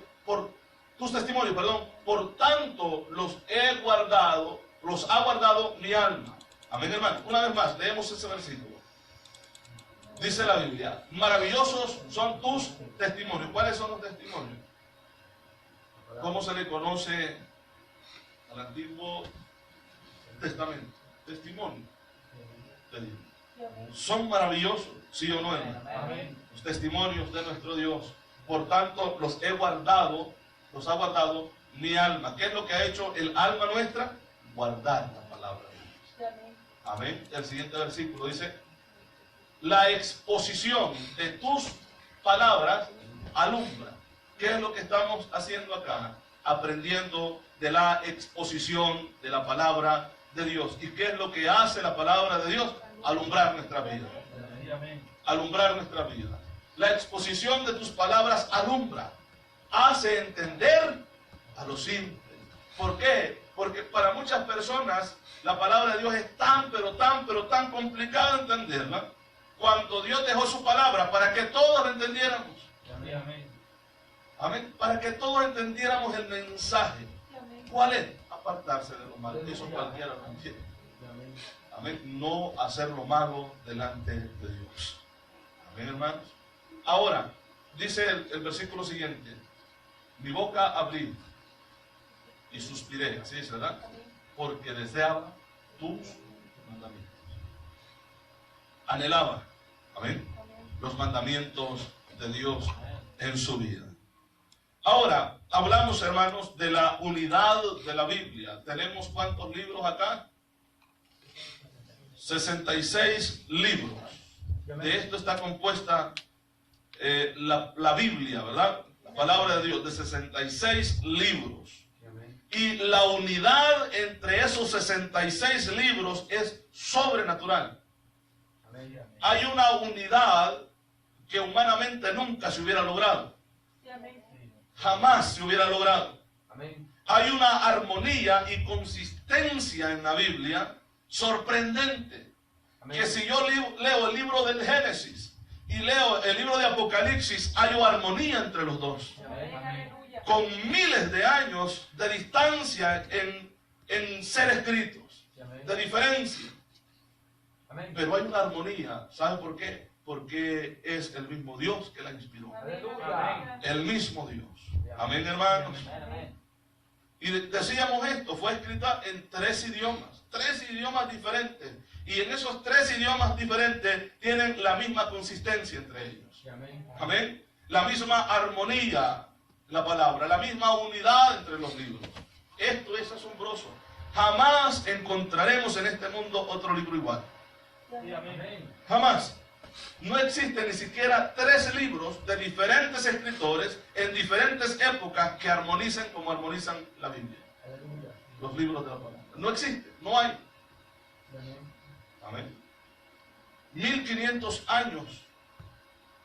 tus testimonios, perdón, por tanto los he guardado, los ha guardado mi alma. Amén, hermano. Una vez más, leemos ese versículo. Dice la Biblia: maravillosos son tus testimonios. ¿Cuáles son los testimonios? ¿Cómo se le conoce al Antiguo Testamento? Testimonio de Dios. Son maravillosos, ¿sí o no, hermano? Amén. Los testimonios de nuestro Dios. Por tanto, los he guardado, los ha guardado mi alma. ¿Qué es lo que ha hecho el alma nuestra? Guardar la palabra de Dios. Amén. Amén. El siguiente versículo dice: la exposición de tus palabras alumbra. ¿Qué es lo que estamos haciendo acá? Aprendiendo de la exposición de la palabra de Dios. ¿Y qué es lo que hace la palabra de Dios? Alumbrar nuestra vida. Amén. Alumbrar nuestra vida. La exposición de tus palabras alumbra, hace entender a los simples. ¿Por qué? Porque para muchas personas la palabra de Dios es tan, pero tan complicada entenderla, cuando Dios dejó su palabra para que todos la entendiéramos. Amén. Amén. Para que todos entendiéramos el mensaje. Amén. ¿Cuál es? Apartarse de lo malo. Eso cualquiera lo entiende. Amén. No hacer lo malo delante de Dios. Amén, hermanos. Ahora, dice el versículo siguiente: mi boca abrí y suspiré, así dice, ¿verdad? Porque deseaba tus mandamientos. Anhelaba, amén, los mandamientos de Dios en su vida. Ahora, hablamos, hermanos, de la unidad de la Biblia. ¿Tenemos cuántos libros acá? 66 libros. De esto está compuesta la Biblia, ¿verdad? La palabra de Dios, de 66 libros. Y la unidad entre esos 66 libros es sobrenatural. Hay una unidad que humanamente nunca se hubiera logrado. Amén. Jamás se hubiera logrado. Hay una armonía y consistencia en la Biblia sorprendente. Que si yo leo el libro del Génesis y leo el libro de Apocalipsis, hay armonía entre los dos. Amén. Aleluya. Con miles de años de distancia en ser escritos, de diferencia. Pero hay una armonía. ¿Sabe por qué? Porque es el mismo Dios que la inspiró. Aleluya. El mismo Dios. Amén, hermanos. Y decíamos esto, fue escrita en 3 idiomas diferentes. Y en esos 3 idiomas diferentes tienen la misma consistencia entre ellos. Amén. La misma armonía, la palabra, la misma unidad entre los libros. Esto es asombroso. Jamás encontraremos en este mundo otro libro igual. Amén. Jamás. no existen ni siquiera 3 libros de diferentes escritores en diferentes épocas que armonicen como armonizan la Biblia. Aleluya. Los libros de la palabra. No existe, no hay. Amén. Amén. 1500 años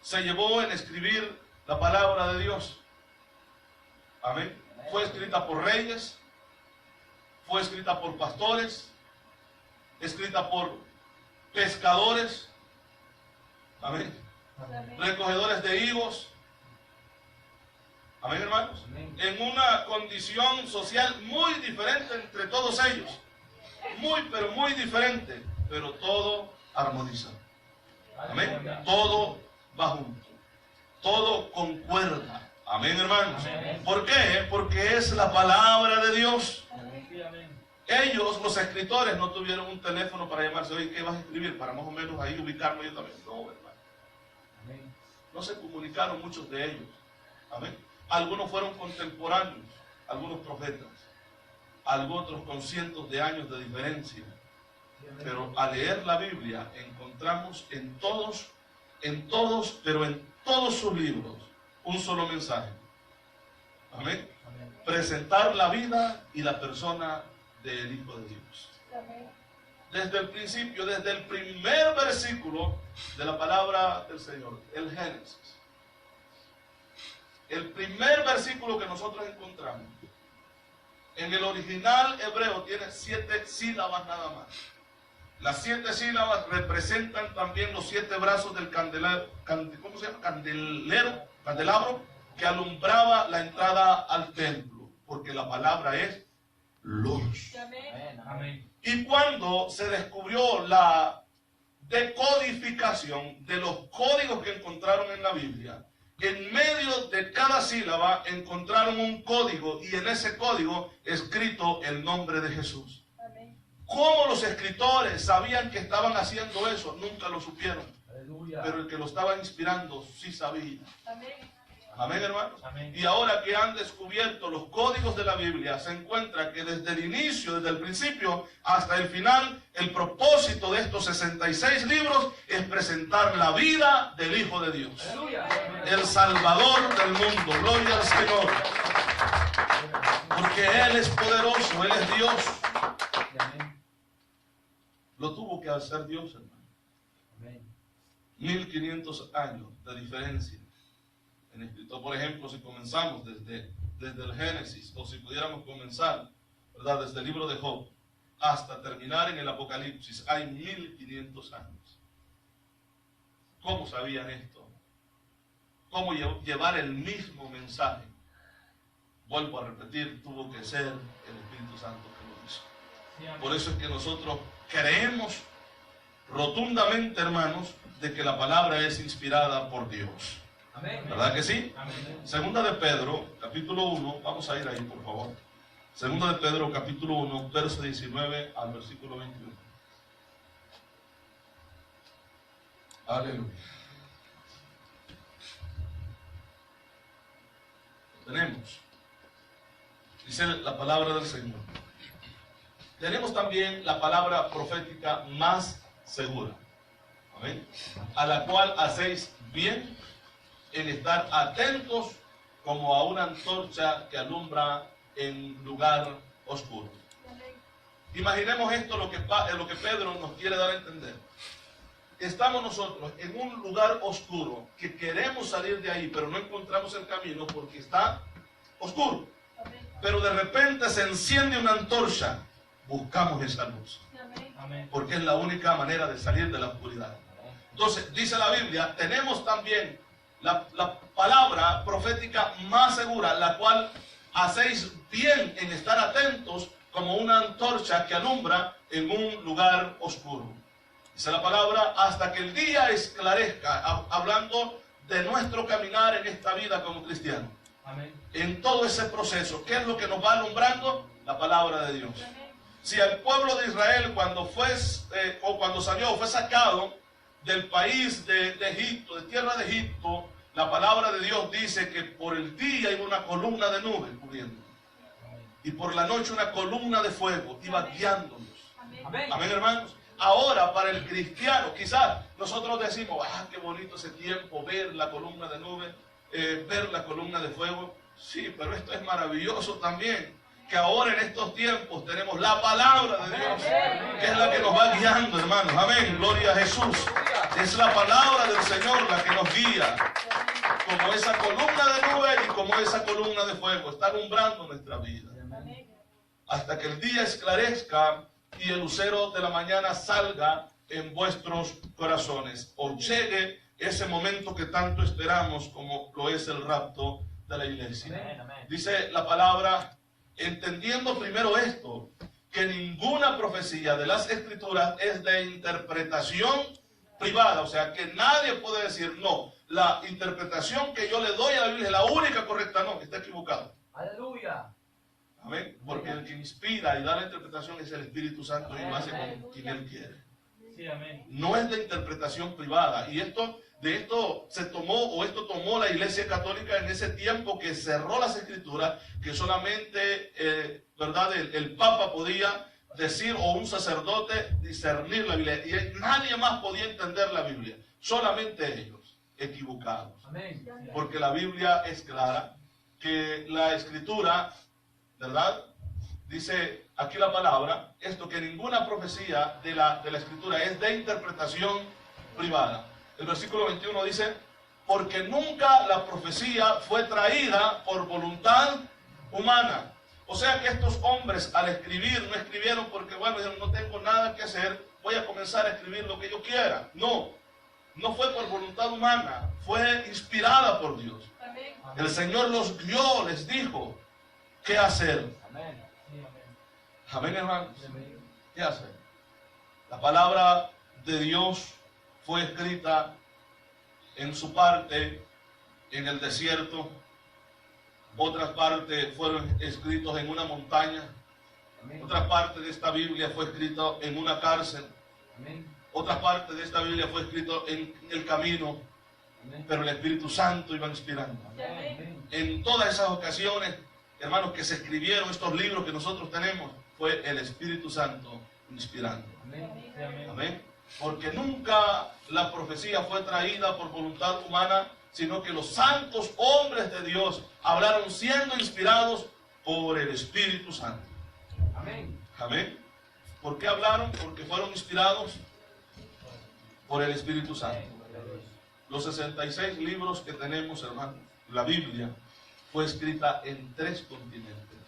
se llevó en escribir la palabra de Dios. Amén. Fue escrita por reyes, fue escrita por pastores, escrita por pescadores, amén, recogedores de higos, amén, hermanos, en una condición social muy diferente entre todos ellos, pero muy diferente, pero todo armoniza, amén, todo va junto, todo concuerda. Amén, hermanos. Amén. ¿Por qué? Porque es la palabra de Dios. Sí, amén. Ellos, los escritores, no tuvieron un teléfono para llamarse, oye, ¿qué vas a escribir? Para más o menos ahí ubicarme yo también. No, hermano. Amén. No se comunicaron muchos de ellos. Amén. Algunos fueron contemporáneos, algunos profetas, algunos otros con cientos de años de diferencia. Pero al leer la Biblia encontramos en todos sus libros, un solo mensaje. Amén. Amén. Presentar la vida y la persona del Hijo de Dios. Amén. Desde el principio, desde el primer versículo de la palabra del Señor, el Génesis. El primer versículo que nosotros encontramos en el original hebreo tiene 7 sílabas nada más. Las 7 sílabas representan también los 7 brazos del candelabro, candelabro que alumbraba la entrada al templo, porque la palabra es luz. Amén. Amén. Y cuando se descubrió la decodificación de los códigos que encontraron en la Biblia, en medio de cada sílaba encontraron un código y en ese código escrito el nombre de Jesús. Amén. ¿Cómo los escritores sabían que estaban haciendo eso? Nunca lo supieron. Aleluya. Pero el que lo estaba inspirando sí sabía. Amén. Amén, hermanos. Amén. Y ahora que han descubierto los códigos de la Biblia, se encuentra que desde el inicio, desde el principio hasta el final, el propósito de estos 66 libros es presentar la vida del Hijo de Dios, Aleluya. el Salvador del mundo. Gloria al Señor. Porque Él es poderoso, Él es Dios. Amén. Lo tuvo que hacer Dios, hermano. Amén. 1500 años de diferencia. En escrito, por ejemplo, si comenzamos desde el Génesis, o si pudiéramos comenzar, ¿verdad?, desde el libro de Job hasta terminar en el Apocalipsis, hay 1500 años. ¿Cómo sabían esto? ¿Cómo llevar el mismo mensaje? Vuelvo a repetir, tuvo que ser el Espíritu Santo que lo hizo. Sí, amén. Por eso es que nosotros creemos rotundamente, hermanos, de que la palabra es inspirada por Dios. Amén. ¿Verdad que sí? Amén. Segunda de Pedro, capítulo 1, vamos a ir ahí, por favor. Segunda de Pedro, capítulo 1, verso 19 al versículo 21. Aleluya. Lo tenemos. Dice la palabra del Señor. Tenemos también la palabra profética más segura. Amén. A la cual hacéis bien en estar atentos como a una antorcha que alumbra en lugar oscuro. Amén. Imaginemos esto, lo que Pedro nos quiere dar a entender. Estamos nosotros en un lugar oscuro que queremos salir de ahí, pero no encontramos el camino porque está oscuro. Amén. Pero de repente se enciende una antorcha. Buscamos esa luz, Amén. Amén. porque es la única manera de salir de la oscuridad. Entonces, dice la Biblia, tenemos también la palabra profética más segura, la cual hacéis bien en estar atentos como una antorcha que alumbra en un lugar oscuro. Dice la palabra, hasta que el día esclarezca, hablando de nuestro caminar en esta vida como cristianos. Amén. En todo ese proceso, ¿qué es lo que nos va alumbrando? La palabra de Dios. Amén. Si al pueblo de Israel cuando salió, fue sacado del país de Egipto, de tierra de Egipto, la palabra de Dios dice que por el día iba una columna de nube cubriendo, y por la noche una columna de fuego iba guiándolos. Amén. Amén. Amén, hermanos. ahora para el cristiano, quizás nosotros decimos, qué bonito ese tiempo, ver la columna de nube, ver la columna de fuego. Sí, pero esto es maravilloso también, que ahora en estos tiempos tenemos la palabra de Dios, que es la que nos va guiando, hermanos. Amén, gloria a Jesús. Es la palabra del Señor la que nos guía, como esa columna de nube y como esa columna de fuego, está alumbrando nuestra vida, hasta que el día esclarezca y el lucero de la mañana salga en vuestros corazones, o llegue ese momento que tanto esperamos, como lo es el rapto de la iglesia. Dice la palabra, entendiendo primero esto, que ninguna profecía de las Escrituras es de interpretación privada, o sea, que nadie puede decir, no, la interpretación que yo le doy a la Biblia es la única correcta. No, está equivocado. Aleluya. Amén. Porque el que inspira y da la interpretación es el Espíritu Santo, y lo hace con quien Él quiere. Sí, amén. No es de interpretación privada. Y esto tomó la Iglesia Católica en ese tiempo que cerró las Escrituras, que solamente, ¿verdad? El Papa podía decir, o un sacerdote discernir la Biblia, y nadie más podía entender la Biblia, solamente ellos, equivocados. Amén. Porque la Biblia es clara, que la Escritura, ¿verdad? Dice aquí la palabra, esto, que ninguna profecía de la Escritura es de interpretación privada. El versículo 21 dice, porque nunca la profecía fue traída por voluntad humana. O sea que estos hombres al escribir no escribieron porque, bueno, yo no tengo nada que hacer, voy a comenzar a escribir lo que yo quiera. No, no fue por voluntad humana, fue inspirada por Dios. Amén. El Señor los guió, les dijo qué hacer. Amén. Sí, amén. Amén, hermanos. Amén. ¿Qué hacer? La palabra de Dios fue escrita en su parte en el desierto. Otras partes fueron escritas en una montaña. Amén. Otra parte de esta Biblia fue escrita en una cárcel. Amén. Otra parte de esta Biblia fue escrita en el camino. Amén. Pero el Espíritu Santo iba inspirando. Amén. En todas esas ocasiones, hermanos, que se escribieron estos libros que nosotros tenemos, fue el Espíritu Santo inspirando. Amén. Sí, amén. Amén. Porque nunca la profecía fue traída por voluntad humana, sino que los santos hombres de Dios hablaron siendo inspirados por el Espíritu Santo. Amén. Amén. ¿Por qué hablaron? Porque fueron inspirados por el Espíritu Santo. Los 66 libros que tenemos, hermanos, la Biblia fue escrita en 3 continentes.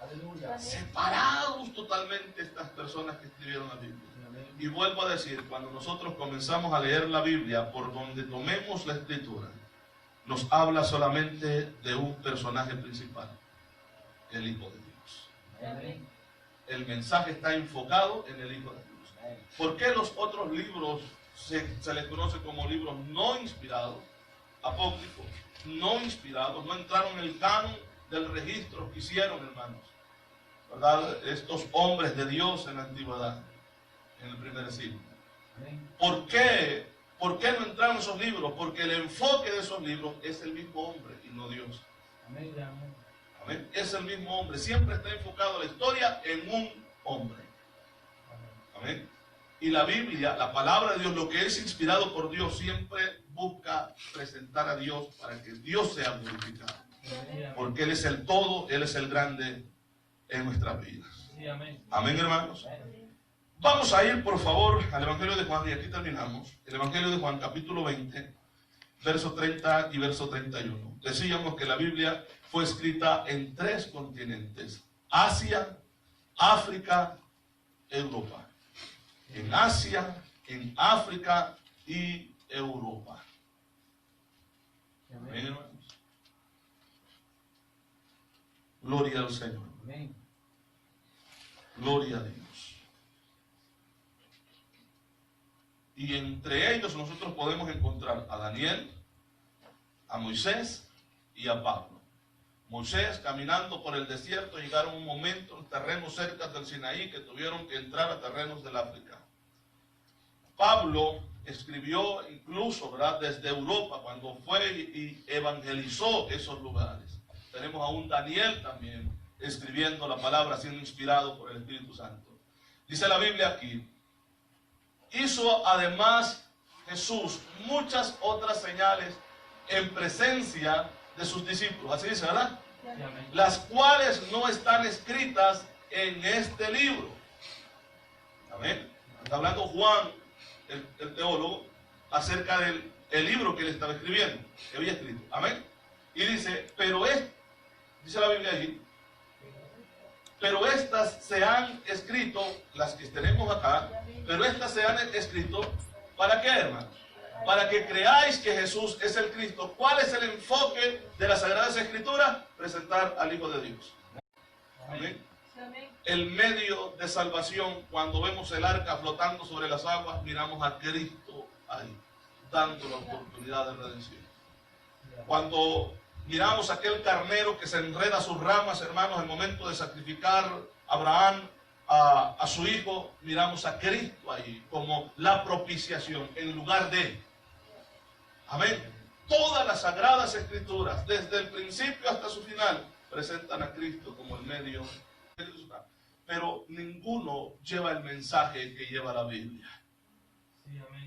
Aleluya. Separados totalmente estas personas que escribieron la Biblia. Y vuelvo a decir, cuando nosotros comenzamos a leer la Biblia, por donde tomemos la Escritura, nos habla solamente de un personaje principal, el Hijo de Dios. Amén. El mensaje está enfocado en el Hijo de Dios. ¿Por qué los otros libros se les conoce como libros no inspirados, apócrifos, no inspirados, no entraron en el canon del registro que hicieron, hermanos, ¿verdad? Estos hombres de Dios en la antigüedad, en el primer siglo? Amén. ¿Por qué? ¿Por qué no entraron esos libros? Porque el enfoque de esos libros es el mismo hombre y no Dios. Amén. Amén. Amén. Es el mismo hombre. Siempre está enfocado la historia en un hombre. Amén. Y la Biblia, la palabra de Dios, lo que es inspirado por Dios, siempre busca presentar a Dios para que Dios sea glorificado. Porque Él es el todo, Él es el grande en nuestras vidas. Sí, amén. Amén, hermanos. Vamos a ir, por favor, al Evangelio de Juan, y aquí terminamos. El Evangelio de Juan, capítulo 20, verso 30 y verso 31. Decíamos que la Biblia fue escrita en 3 continentes: Asia, África, Europa. En Asia, en África y Europa. Amén, hermanos. Gloria al Señor. Amén. Gloria a Dios. Y entre ellos nosotros podemos encontrar a Daniel, a Moisés y a Pablo. Moisés, caminando por el desierto, llegaron un momento en terrenos cerca del Sinaí que tuvieron que entrar a terrenos del África. Pablo escribió incluso, ¿verdad?, desde Europa, cuando fue y evangelizó esos lugares. Tenemos a un Daniel también escribiendo la palabra, siendo inspirado por el Espíritu Santo. Dice la Biblia aquí hizo además Jesús muchas otras señales en presencia de sus discípulos. Así dice, ¿verdad? Las cuales no están escritas en este libro. Amén. Está hablando Juan, el teólogo, acerca del libro que él estaba escribiendo, que había escrito. Amén. Y dice, dice la Biblia allí, pero estas se han escrito, las que tenemos acá, pero estas se han escrito, ¿para qué, hermano? Para que creáis que Jesús es el Cristo. ¿Cuál es el enfoque de las Sagradas Escrituras? Presentar al Hijo de Dios. Amén. El medio de salvación, cuando vemos el arca flotando sobre las aguas, miramos a Cristo ahí, dando la oportunidad de redención. Cuando miramos aquel carnero que se enreda sus ramas, hermanos, en el momento de sacrificar a Abraham a su hijo, miramos a Cristo ahí como la propiciación en lugar de él. Amén. Todas las Sagradas Escrituras, desde el principio hasta su final, presentan a Cristo como el medio. Pero ninguno lleva el mensaje que lleva la Biblia.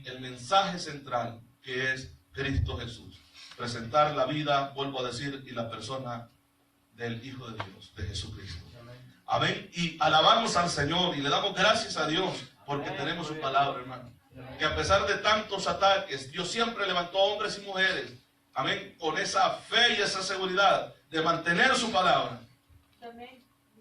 El mensaje central, que es Cristo Jesús. Presentar la vida, vuelvo a decir, y la persona del Hijo de Dios, de Jesucristo. Amén. Y alabamos al Señor y le damos gracias a Dios porque tenemos su palabra, hermano. Que a pesar de tantos ataques, Dios siempre levantó hombres y mujeres, amén, con esa fe y esa seguridad de mantener su palabra.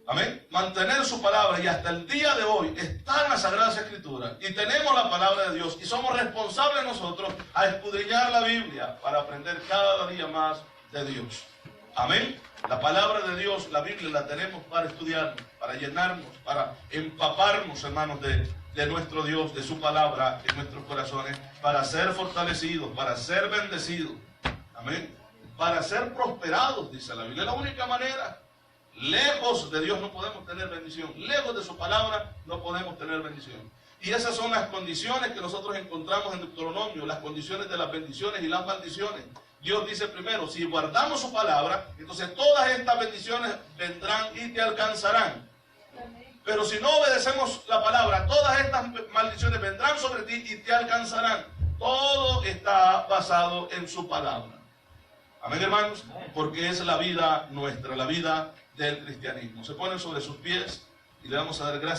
Amén. Mantener su palabra, y hasta el día de hoy están las Sagradas Escrituras y tenemos la palabra de Dios y somos responsables nosotros a escudriñar la Biblia para aprender cada día más de Dios. Amén. La palabra de Dios, la Biblia, la tenemos para estudiarnos, para llenarnos, para empaparnos, hermanos, de nuestro Dios, de su palabra en nuestros corazones, para ser fortalecidos, para ser bendecidos. Amén. Para ser prosperados, dice la Biblia. Es la única manera. Lejos de Dios no podemos tener bendición. Lejos de su palabra no podemos tener bendición. Y esas son las condiciones que nosotros encontramos en Deuteronomio, las condiciones de las bendiciones y las maldiciones. Dios dice primero, si guardamos su palabra, entonces todas estas bendiciones vendrán y te alcanzarán. Pero si no obedecemos la palabra, todas estas maldiciones vendrán sobre ti y te alcanzarán. Todo está basado en su palabra. Amén, hermanos, porque es la vida nuestra, la vida del cristianismo. Se ponen sobre sus pies y le vamos a dar gracias.